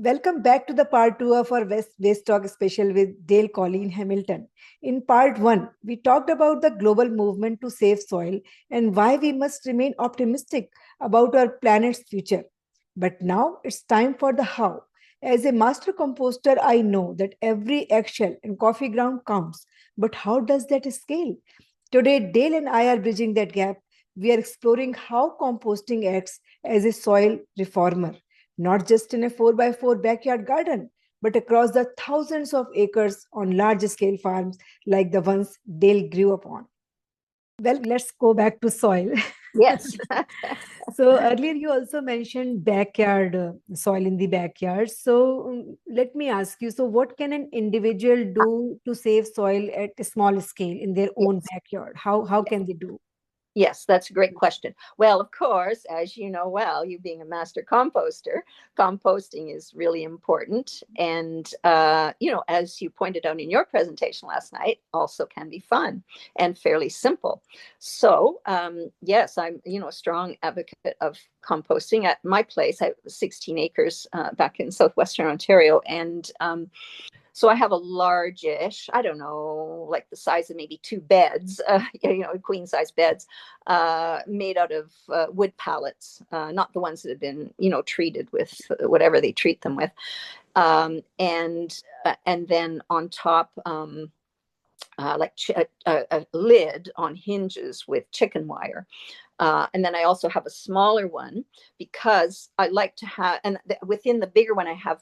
Welcome back to the part two of our Waste Talk special with Dale Colleen Hamilton. In part one, we talked about the global movement to save soil and why we must remain optimistic about our planet's future. But now it's time for the how. As a master composter, I know that every eggshell and coffee ground counts. But how does that scale? Today, Dale and I are bridging that gap. We are exploring how composting acts as a soil reformer, not just in a 4 by 4 backyard garden, but across the thousands of acres on large scale farms like the ones Dale grew up on. Well, let's go back to soil. Yes. So earlier you also mentioned backyard soil in the backyard. So let me ask you, so what can an individual do to save soil at a small scale in their own Yes. backyard? How can they do? Yes, that's a great question. Well, of course, as you know well, you being a master composter, composting is really important. And, as you pointed out in your presentation last night, also can be fun and fairly simple. So, yes, I'm, a strong advocate of composting. At my place, I have 16 acres back in southwestern Ontario. And so I have a large-ish, I don't know, like the size of maybe two beds, queen size beds, made out of wood pallets, not the ones that have been, treated with whatever they treat them with, and then on top, a lid on hinges with chicken wire. And then I also have a smaller one because I like to have, and within the bigger one, I have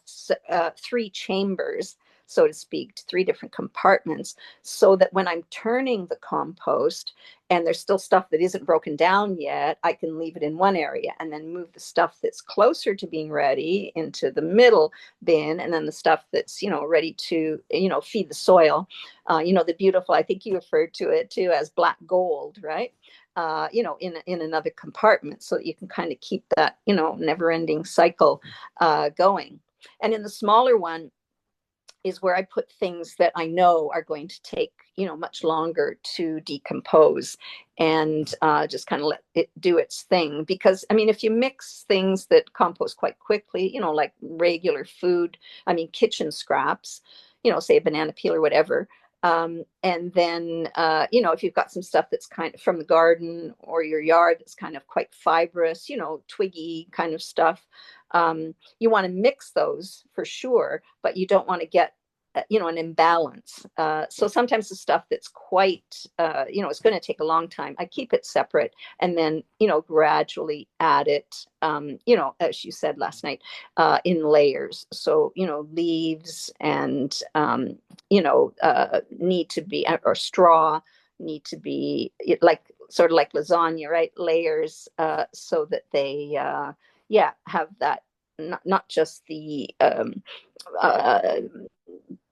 three chambers, so to speak, three different compartments, so that when I'm turning the compost and there's still stuff that isn't broken down yet, I can leave it in one area and then move the stuff that's closer to being ready into the middle bin, and then the stuff that's, ready to, feed the soil. The beautiful, I think you referred to it too as black gold, right? In another compartment, so that you can kind of keep that, never-ending cycle going. And in the smaller one is where I put things that I know are going to take, much longer to decompose, and just kind of let it do its thing. Because, I mean, if you mix things that compost quite quickly, like regular food, kitchen scraps, say a banana peel or whatever, and then, if you've got some stuff that's kind of from the garden or your yard that's kind of quite fibrous, twiggy kind of stuff, you want to mix those for sure, but you don't want to get, an imbalance. So sometimes the stuff that's quite, it's going to take a long time, I keep it separate and then, gradually add it, as you said last night, in layers. So, leaves and, need to be, or straw need to be like, sort of like lasagna, right? Layers, so that they, have that, not just the,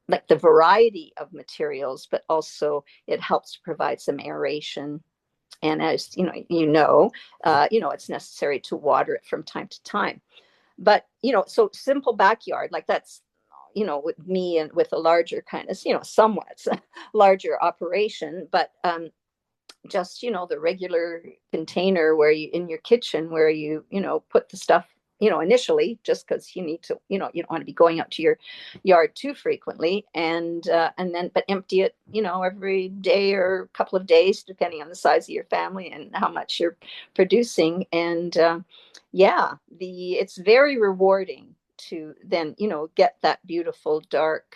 like the variety of materials, but also it helps to provide some aeration. And as it's necessary to water it from time to time. But, so simple backyard, like that's, with me and with a larger kind of, somewhat larger operation, but just, the regular container where you, in your kitchen, where you, put the stuff, initially, just because you need to, you don't want to be going out to your yard too frequently, and then, but empty it, every day or a couple of days, depending on the size of your family and how much you're producing. And it's very rewarding to then, get that beautiful dark,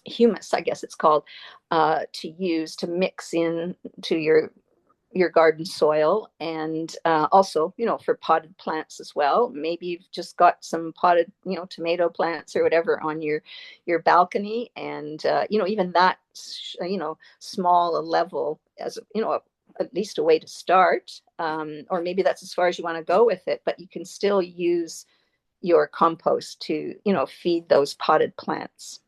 humus, I guess it's called, to use to mix in to your garden soil, and also, for potted plants as well. Maybe you've just got some potted, tomato plants or whatever on your balcony, and even that, small a level as at least a way to start, or maybe that's as far as you want to go with it. But you can still use your compost to feed those potted plants.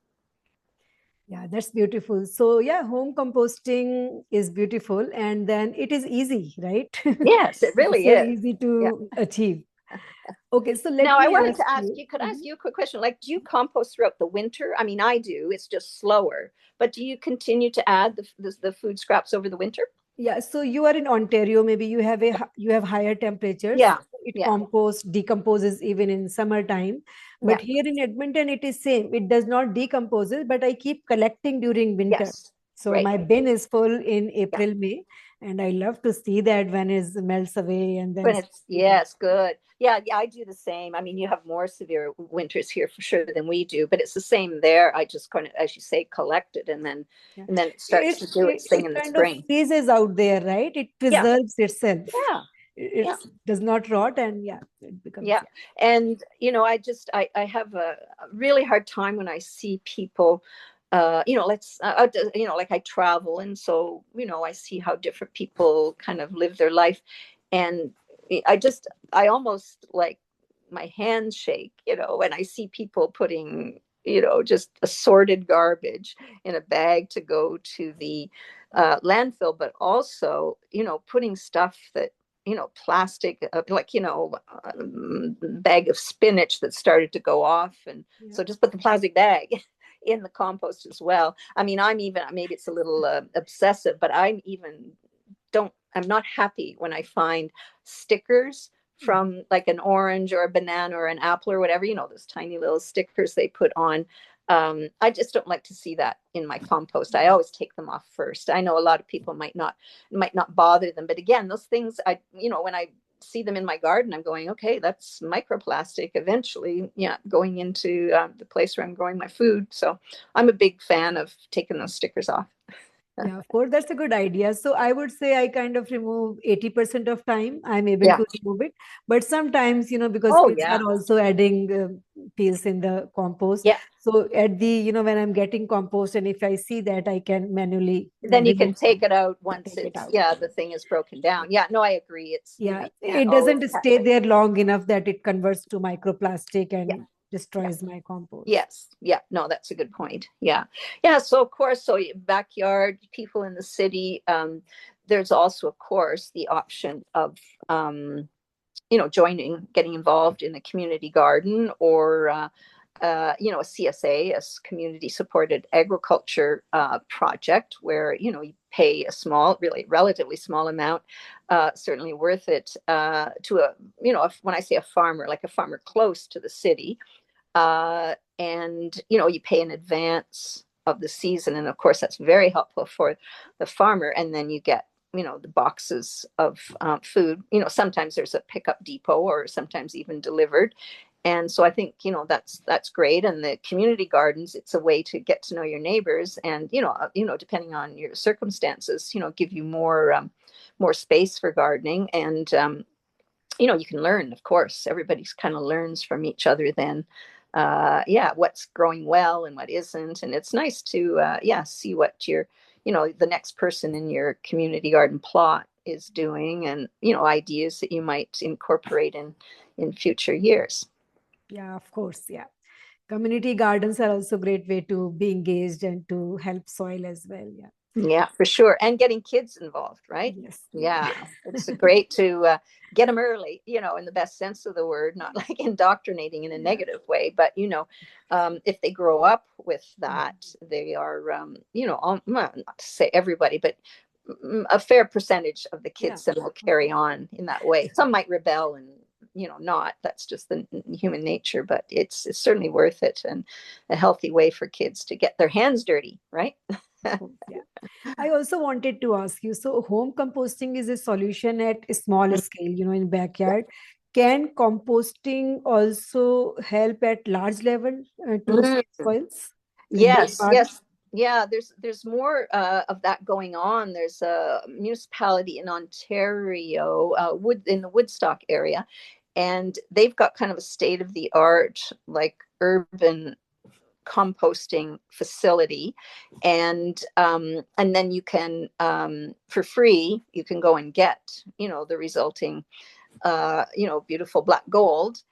Yeah, that's beautiful. So, yeah, home composting is beautiful and then it is easy, right? Yes, it It's really so is. easy Yeah. to achieve. Okay, so let Now, I me wanted ask to ask you. you, could I Mhm. ask you a quick question? Like, do you compost throughout the winter? I mean, I do. It's just slower. But do you continue to add the food scraps over the winter? Yeah, so you are in Ontario, maybe you have you have higher temperatures. Yeah. it Yeah. composts, decomposes even in summertime. But Yeah. here in Edmonton, it is same. It does not decompose, but I keep collecting during winter. Yes. So Right. my bin is full in Yeah. April, May, and I love to see that when it melts away and then When start it's, picking. yes, good. Yeah, yeah, I do the same. I mean, you have more severe winters here for sure than we do, but it's the same there. I just kind of, as you say, collect it, Yeah. and then it starts to do its thing It in the kind of spring. freezes out there, right? It Yeah, preserves itself. yeah, It yeah. does not rot, and yeah, it becomes, Yeah. yeah. And, I have a really hard time when I see people, like I travel. And so, I see how different people kind of live their life. And I almost like my hands shake, when I see people putting, just assorted garbage in a bag to go to the landfill, but also, putting stuff that plastic, like, bag of spinach that started to go off. And Yeah. so just put the plastic bag in the compost as well. I mean, I'm even, maybe it's a little obsessive, but I'm not happy when I find stickers Mhm. from like an orange or a banana or an apple or whatever, those tiny little stickers they put on. I just don't like to see that in my compost. I always take them off first. I know a lot of people might not bother them, but again, those things, when I see them in my garden, I'm going, okay, that's microplastic eventually, yeah, going into the place where I'm growing my food. So I'm a big fan of taking those stickers off. Yeah, of course, that's a good idea. So I would say I kind of remove 80% of time I'm able Yeah. to remove it. But sometimes, because Oh kids are yeah. also adding peels in the compost. Yeah. So at when I'm getting compost and if I see that, I can manually Then you can remove take them, it out once take it it's, out. yeah, the thing is broken down. Yeah, no, I agree. It's, Yeah, you can't it always doesn't have. stay there long enough that it converts to microplastic Yeah. and Yeah. destroys my compost. Yes. Yeah. No, that's a good point. Yeah. Yeah. So of course, so backyard people in the city, there's also, of course, the option of, getting involved in a community garden, or, a CSA, a community supported agriculture project, where, you pay a small, really relatively small amount, certainly worth it, to when I say a farmer, like a farmer close to the city, and you pay in advance of the season, and of course that's very helpful for the farmer. And then you get the boxes of food. Sometimes there's a pickup depot, or sometimes even delivered. And so I think that's great. And the community gardens, it's a way to get to know your neighbors, and depending on your circumstances, give you more space for gardening. And you can learn, of course. Everybody's kind of learns from each other then. Yeah, what's growing well and what isn't. And it's nice to, see what the next person in your community garden plot is doing, and, ideas that you might incorporate in future years. Yeah, of course. Yeah. Community gardens are also a great way to be engaged and to help soil as well. Yeah. Yeah, for sure. And getting kids involved, right? Yes. Yeah. Yeah, it's great to get them early, in the best sense of the word, not like indoctrinating in a Yeah. negative way, but, if they grow up with Mhm. that, they are, well, not to say everybody, but a fair percentage of the Yeah. kids then will Of carry course. on in that way. Some might rebel and, not. That's just the human nature, but it's certainly worth it, and a healthy way for kids to get their hands dirty, right? Of course. Yeah. I also wanted to ask you, so home composting is a solution at a small scale, in backyard. Can composting also help at large level to Mm. save soils like dairy Yes, farms? yes. Yeah, there's more of that going on. There's a municipality in Ontario, in the Woodstock area, and they've got kind of a state of the art, like, urban composting facility. And then you can, for free, you can go and get the resulting beautiful black gold.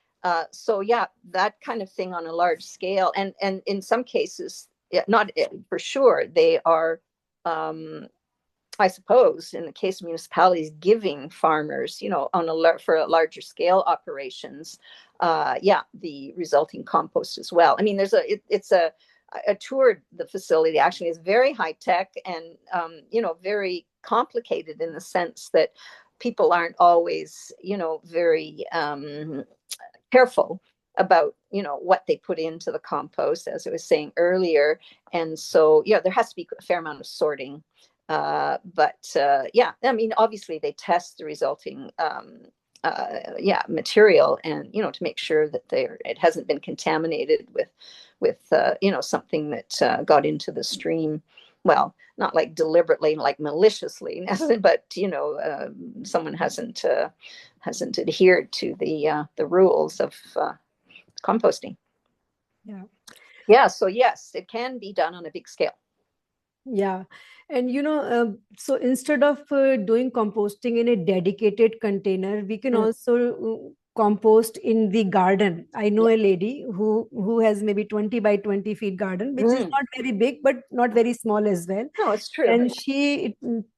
So yeah, that kind of thing on a large scale. And in some cases, yeah, not for sure, they are, I suppose, in the case of municipalities, giving farmers, for a larger scale operations, yeah, the resulting compost as well. I mean, it's a toured the facility. Actually, is very high tech, and very complicated, in the sense that people aren't always, very careful about, what they put into the compost, as I was saying earlier. And so, yeah, there has to be a fair amount of sorting. Yeah, I mean, obviously they test the resulting material, and to make sure that it hasn't been contaminated with something that got into the stream. Well, not like deliberately, like maliciously, but someone hasn't adhered to the rules of composting. Yeah. Yeah, so yes, it can be done on a big scale. Yeah. And so instead of doing composting in a dedicated container, we can Mm. also compost in the garden. I know Yeah. a lady who has maybe 20 by 20 feet garden, which is Mm. not very big, but not very small as well. No, it's true. And she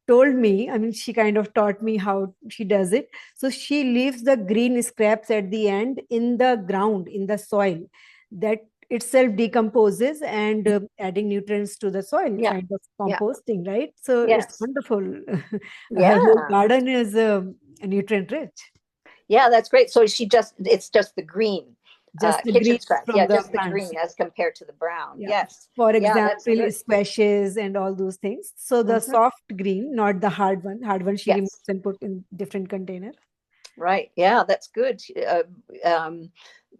told me, I mean, she kind of taught me how she does it. So she leaves the green scraps at the end in the ground, in the soil. That itself decomposes and adding nutrients to the soil, Yeah. kind of Yeah. composting, right? So it's Yes. wonderful. Her whole Yeah. garden is nutrient rich. Yeah, that's great. So it's just the green Just the kitchen greens scraps. from Yeah, the just the plants. green as compared to the brown. Yeah. Yes. For Yeah, that's example, good. squashes and all those things. So the Hmm. soft green, not the hard one. Hard one she removes Yes. and put in different container. Right. Yeah, that's good.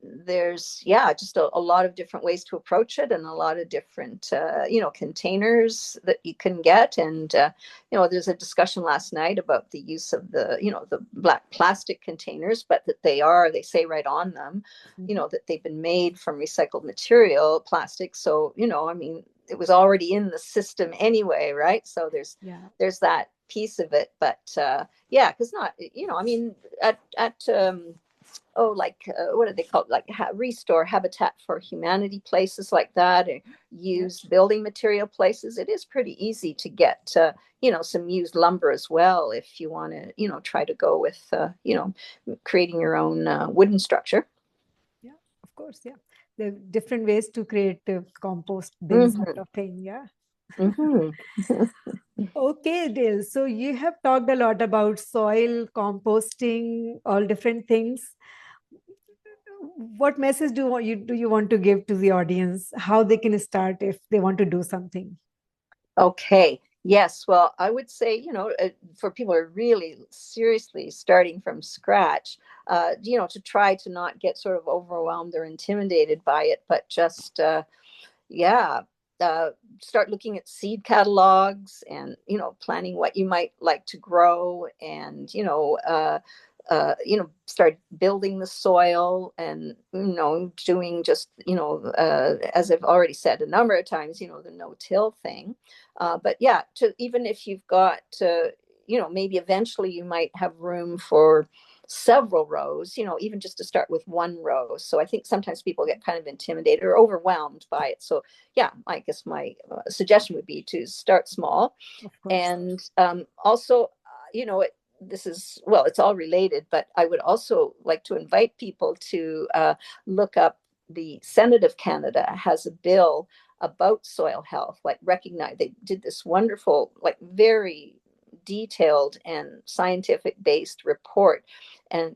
There's, yeah, just a lot of different ways to approach it, and a lot of different containers that you can get. And there's a discussion last night about the use of the black plastic containers, but that they say right on them, Mhm. that they've been made from recycled material, plastic. So I mean, it was already in the system anyway, right? So Yeah. there's that piece of it. But yeah, because not, I mean, at like what are they called, like restore Habitat for Humanity places like that, or Yeah. used building material places, it is pretty easy to get some used lumber as well, if you want to try to go with creating your own wooden structure. Yeah. Of course. Yeah. There are different ways to create compost bin sort Mm-hmm. of thing. Yeah. Mm-hmm. Okay, Dale. So you have talked a lot about soil, composting, all different things. What message do you want to give to the audience? How they can start if they want to do something? Okay. Yes. Well, I would say, for people who are really seriously starting from scratch, to try to not get sort of overwhelmed or intimidated by it, but just, yeah, uh, start looking at seed catalogs, and, planning what you might like to grow, and, start building the soil, and, doing just, as I've already said a number of times, the no-till thing. But yeah, even if you've got, maybe eventually you might have room for several rows, even just to start with one row. So I think sometimes people get kind of intimidated or overwhelmed by it. So yeah, I guess my suggestion would be to start small. Of course. And also, this is, well, it's all related, but I would also like to invite people to look up, the Senate of Canada has a bill about soil health, like recognize, they did this wonderful, like very detailed and scientific based report, and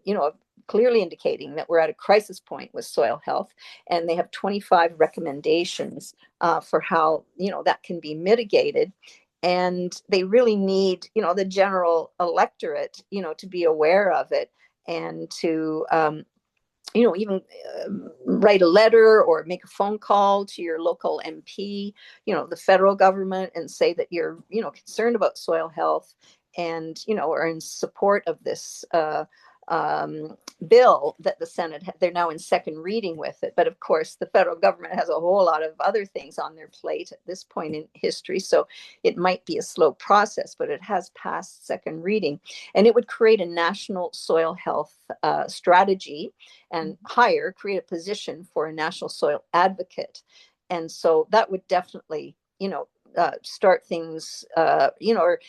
clearly indicating that we're at a crisis point with soil health, and they have 25 recommendations for how that can be mitigated. And they really need the general electorate to be aware of it, and to even write a letter or make a phone call to your local MP, the federal government, and say that you're, concerned about soil health, and, are in support of this bill that the Senate, they're now in second reading with it. But of course, the federal government has a whole lot of other things on their plate at this point in history. So it might be a slow process, but it has passed second reading. And it would create a national soil health strategy, and create a position for a national soil advocate. And so that would definitely, start things, or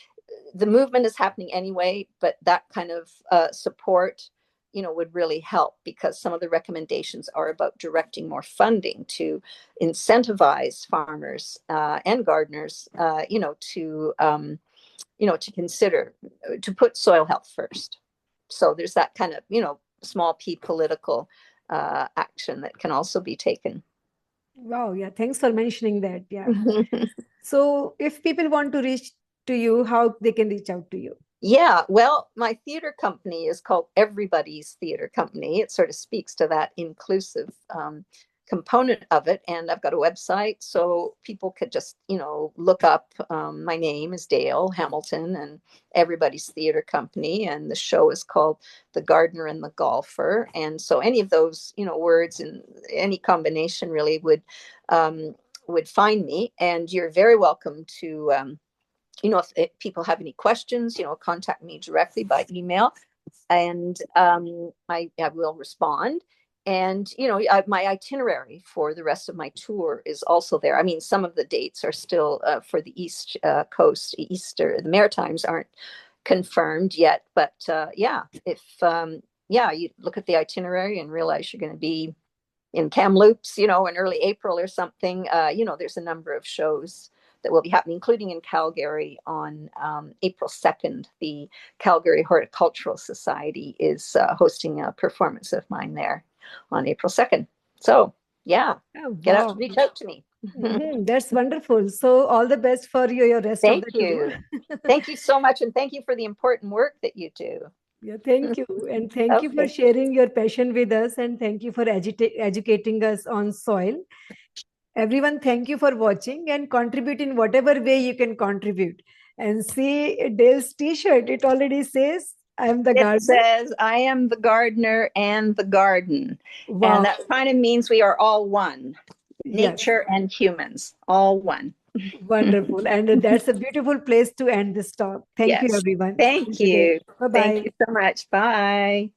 the movement is happening anyway, but that kind of support, would really help, because some of the recommendations are about directing more funding to incentivize farmers and gardeners, to to consider, to put soil health first. So there's that kind of, small p political action that can also be taken. Wow, yeah, thanks for mentioning that. Yeah. So if people want to reach to you, how they can reach out to you? Yeah, well, my theater company is called Everybody's Theater Company. It sort of speaks to that inclusive component of it. And I've got a website, so people could just, look up. My name is Dale Hamilton and Everybody's Theater Company. And the show is called The Gardener and the Golfer. And so any of those, words and any combination really would find me. And you're very welcome to if people have any questions, contact me directly by email, and I will respond. And my itinerary for the rest of my tour is also there. I mean, some of the dates are still for the East Coast, the Maritimes aren't confirmed yet. But if you look at the itinerary and realize you're going to be in Kamloops, in early April or something, there's a number of shows that will be happening, including in Calgary on April 2nd. The Calgary Horticultural Society is hosting a performance of mine there on April 2nd. So, Oh, wow. reach out to me. That's wonderful. So all the best for your rest of the tour. Thank you so much. And thank you for the important work that you do. Yeah, thank you. And thank you for sharing your passion with us. And thank you for educating us on soil. Everyone, thank you for watching and contribute in whatever way you can contribute. And see Dale's t-shirt, it already says, I am the gardener. It says, I am the gardener and the garden. Wow. And that kind of means we are all one. Nature and humans, all one. Wonderful. And that's a beautiful place to end this talk. Thank you, everyone. Thank you. Bye-bye. Thank you so much. Bye.